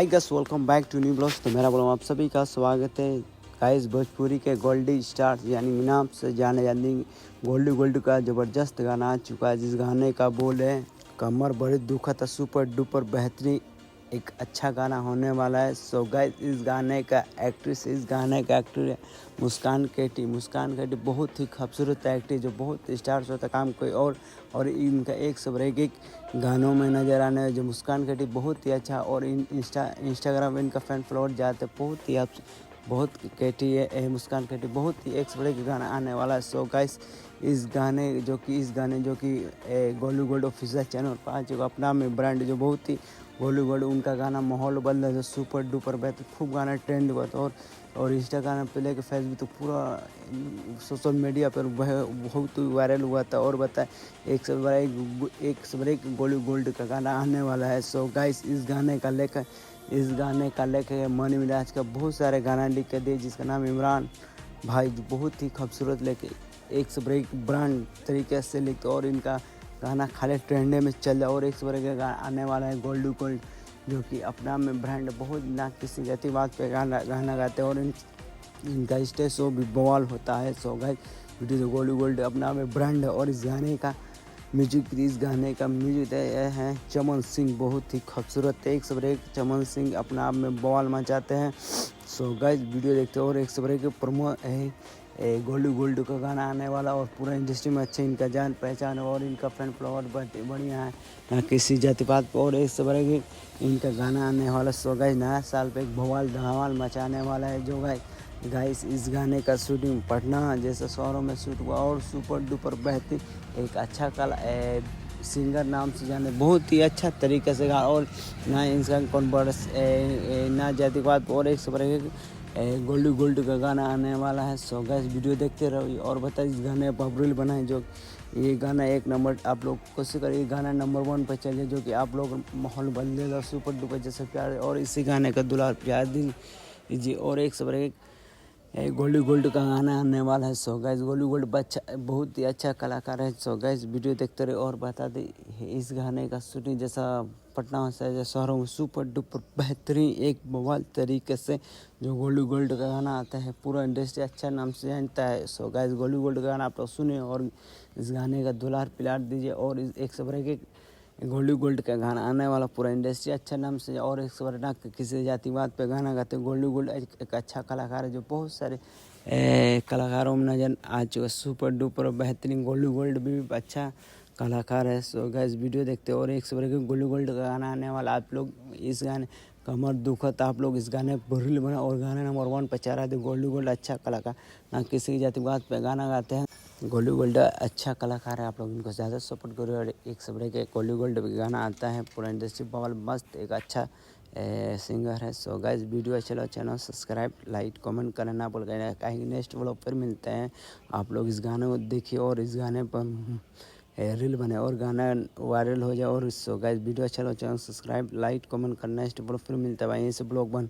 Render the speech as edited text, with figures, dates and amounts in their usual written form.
Hi guys, welcome back to new blogs. तो मेरा blog आप सभी का स्वागत है गाइस। भोजपुरी के गोल्डी स्टार यानी नाम से जाने जाने गोल्डी का ज़बरदस्त गाना आ चुका है, जिस गाने का बोल है कमर बड़ी दुखत सुपर डुपर बेहतरीन एक अच्छा गाना होने वाला है। सो गाइस, इस गाने का एक्टर है मुस्कान केटी बहुत ही खूबसूरत एक्ट्रेस जो बहुत स्टार्स होता काम कोई और इनका एक सब एक गानों में नज़र आने जो मुस्कान केटी बहुत ही अच्छा। और इंस्टाग्राम में इनका फैन फॉलोअर जाते बहुत केटी है मुस्कान केटी बहुत ही एक से बड़े गाना आने वाला है। सो गाइस, इस गाने जो कि गोलू गोल्ड ऑफिशियल चैनल पर आ चुका अपना में ब्रांड जो बहुत ही गोलू गोल्ड उनका गाना माहौल बदला जो सुपर डुपर बेहतर खूब गाना ट्रेंड हुआ था और इंस्टाग्राम पे लेके फेसबुक तो पूरा सोशल मीडिया पर बहुत वायरल हुआ था। और बताए एक से बड़ा एक गोलू गोल्ड का गाना आने वाला है। सो गाइस, इस गाने का लेकर मनी मिराज का बहुत सारे गाना लिख के दिए, जिसका नाम इमरान भाई जो बहुत ही खूबसूरत लेके एक से बड़े एक ब्रांड तरीके से लिखते और इनका गाना खाली ट्रेंड में चल जाए। और एक से बड़े गाना आने वाला है गोल्डू गोल्ड जो कि अपना में ब्रांड बहुत ना किसी जातिवाद पे गाना गाते हैं और इनका स्टेज शो भी बवाल होता है। सो गाइस, वीडियो जो गोल्डू गोल्ड अपना में ब्रांड है और इस गाने का म्यूजिक है चमन सिंह बहुत ही खूबसूरत है। एक से एक चमन सिंह अपना आप में बवाल मचाते हैं। सो गाइस, वीडियो देखते हैं और एक से एक प्रोमो है गोल्डू गोल्ड का गाना आने वाला और पूरा इंडस्ट्री में अच्छे इनका जान पहचान और इनका फैन फॉलोअर बढ़िया है ना किसी जातिपात पर और एक से बड़े इनका गाना आने वाला। सो गाइस, नया साल पे एक बवाल धमाल मचाने वाला है। जो गाइस इस गाने का शूटिंग पटना जैसे शहरों में शूट हुआ और सुपर डुपर बेहतरीन एक अच्छा सिंगर नाम से जाने बहुत ही अच्छा तरीके से गा और ना इंसान कॉन्वर्स ना जातिवाद और एक सब गोल्डू गोल्ड का गाना आने वाला है। सो गाइस, वीडियो देखते रहो और बताइए इस गाने पर रील बनाए जो ये गाना एक नंबर आप लोग कोशिश करिए गाना नंबर 1 पर चले जो कि आप लोग माहौल बदलेगा सुपर डुपर जैसे प्यार और इसी गाने का दुलार प्यार दीजिए और एक सब गोल्डू गोल्ड का गाना आने वाला है। सो गाइस, गोल्डू गोल्ड बहुत ही अच्छा कलाकार है। सो गाइस, वीडियो देखते रहे और बता दें इस गाने का शूटिंग जैसा पटना से शहरों में सुपर डुपर बेहतरीन एक बवाल तरीके से जो गोल्डू गोल्ड का गाना आता है पूरा इंडस्ट्री अच्छा नाम से जानता है। सो गाइस, गोल्डू गोल्ड का गाना आप लोग सुने और इस गाने का दुलार पिलार दीजिए और एक से बड़े गोल्डू गोल्ड का गाना आने वाला पूरा इंडस्ट्री अच्छा नाम से और एक से बड़ा किसी जातिवाद पे गाना गाते गोल्डू गोल्ड एक अच्छा कलाकार है जो बहुत सारे कलाकारों में नजर आ चुका सुपर डुपर बेहतरीन गोल्डू गोल्ड भी अच्छा कलाकार है। सो गाइस, वीडियो देखते और एक से बड़े गोल्डू गोल्ड का गाना आने वाला आप लोग इस गाने कमर दुखत आप लोग इस गाने पर रील बना और गाना नंबर 1 पर चला दे। गोल्डू गोल्ड अच्छा कलाकार ना किसी जातिवाद पे गाना गाते हैं। गोल्डू गोल्ड अच्छा कलाकार है, आप लोग इनको ज़्यादा सपोर्ट करो और एक से बड़े के गोल्डू गोल्ड गाना आता है पूरा इंडस्ट्री बवाल मस्त एक अच्छा सिंगर है। सो गाइस, वीडियो अच्छा लगा चैनल सब्सक्राइब लाइक कमेंट करना ना भूल गए। कहीं नेक्स्ट व्लॉग पर मिलते हैं, आप लोग इस गाने को देखिए और इस गाने पर रील बने और गाना वायरल हो जाए। और सो गाइस, वीडियो अच्छा लगा चैनल सब्सक्राइब लाइक कमेंट करना नेक्स्ट व्लॉग फिर मिलता है भाई, यहीं से ब्लॉग बन।